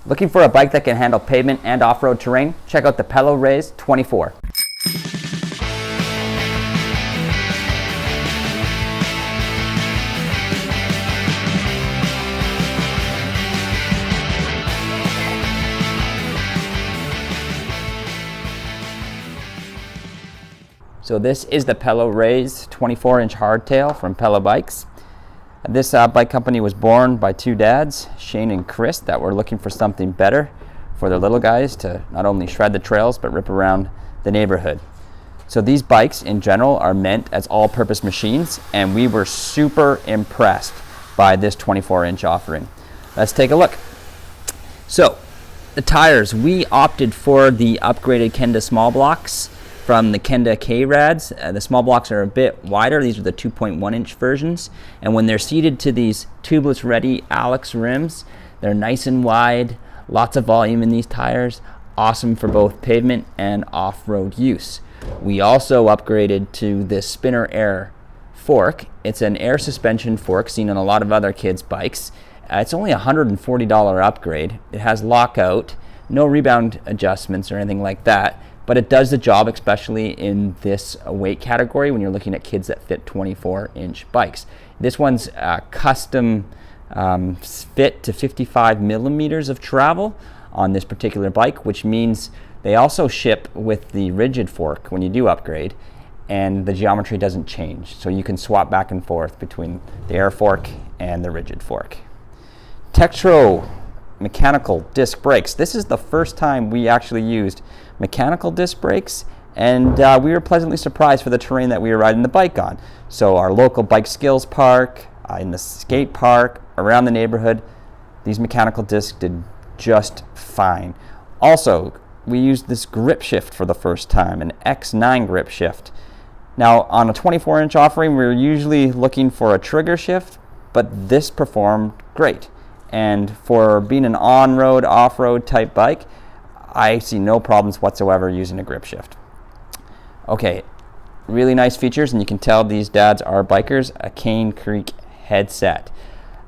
Looking for a bike that can handle pavement and off-road terrain? Check out the Pello Reyes 24. So this is the Pello Reyes 24-inch hardtail from Pello Bikes. This bike company was born by two dads, Shane and Chris, that were looking for something better for their little guys to not only shred the trails but rip around the neighborhood. So these bikes in general are meant as all-purpose machines, and we were super impressed by this 24-inch offering. Let's take a look. So the tires, we opted for the upgraded Kenda small blocks from the Kenda K-Rads. The small blocks are a bit wider. These are the 2.1-inch versions. And when they're seated to these tubeless ready Alex rims, they're nice and wide, lots of volume in these tires, awesome for both pavement and off-road use. We also upgraded to this spinner air fork. It's an air suspension fork seen on a lot of other kids' bikes. It's only a $140 upgrade. It has lockout, no rebound adjustments or anything like that. But it does the job, especially in this weight category when you're looking at kids that fit 24-inch bikes. This one's custom fit to 55 millimeters of travel on this particular bike, which means they also ship with the rigid fork when you do upgrade, and the geometry doesn't change. So you can swap back and forth between the air fork and the rigid fork. Tektro mechanical disc brakes. This is the first time we actually used mechanical disc brakes, and we were pleasantly surprised for the terrain that we were riding the bike on. So our local bike skills park, in the skate park, around the neighborhood, these mechanical discs did just fine. Also, we used this grip shift for the first time, an X9 grip shift. Now on a 24-inch offering, we're usually looking for a trigger shift, but this performed great. And for being an on-road, off-road type bike, I see no problems whatsoever using a grip shift. Okay, really nice features, and you can tell these dads are bikers. A Cane Creek headset,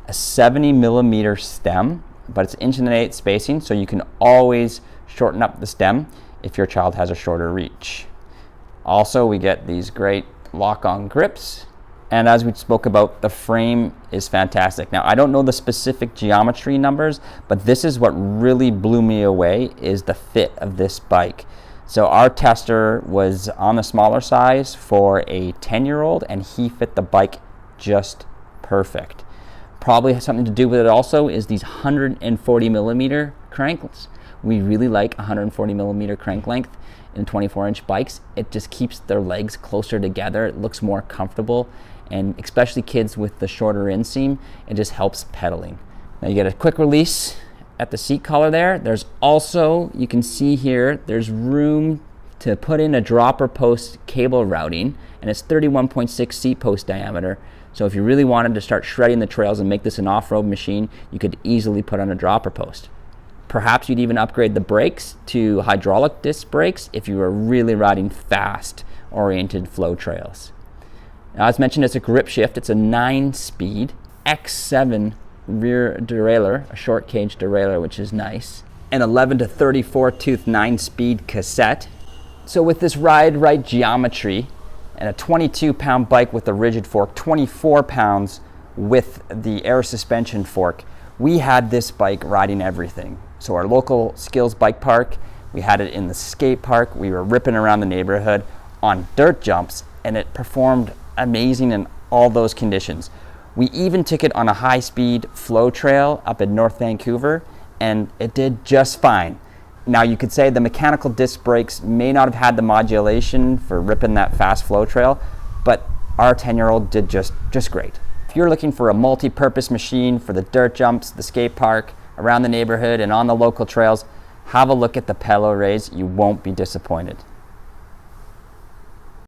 a 70 millimeter stem, but it's 1.8" spacing, so you can always shorten up the stem if your child has a shorter reach. Also, we get these great lock-on grips. And as we spoke about, the frame is fantastic. Now, I don't know the specific geometry numbers, but this is what really blew me away, is the fit of this bike. So our tester was on the smaller size for a 10-year-old, and he fit the bike just perfect. Probably has something to do with it also is these 140 millimeter cranks. We really like 140 millimeter crank length in 24-inch bikes. It just keeps their legs closer together. It looks more comfortable. And especially kids with the shorter inseam, it just helps pedaling. Now you get a quick release at the seat collar there. There's also, you can see here, there's room to put in a dropper post cable routing, and it's 31.6 seat post diameter. So if you really wanted to start shredding the trails and make this an off-road machine, you could easily put on a dropper post. Perhaps you'd even upgrade the brakes to hydraulic disc brakes if you were really riding fast-oriented flow trails. Now, as mentioned, it's a grip shift. It's a 9-speed X7 rear derailleur, a short cage derailleur, which is nice. An 11 to 34 tooth 9-speed cassette. So with this ride right geometry and a 22-pound bike with a rigid fork, 24 pounds with the air suspension fork, we had this bike riding everything. So our local skills bike park, we had it in the skate park, we were ripping around the neighborhood on dirt jumps, and it performed amazing in all those conditions. We even took it on a high-speed flow trail up in North Vancouver, and it did just fine. Now you could say the mechanical disc brakes may not have had the modulation for ripping that fast flow trail, but our 10-year-old did just great. If you're looking for a multi-purpose machine for the dirt jumps, the skate park, around the neighborhood, and on the local trails, have a look at the Pello Reyes. You won't be disappointed.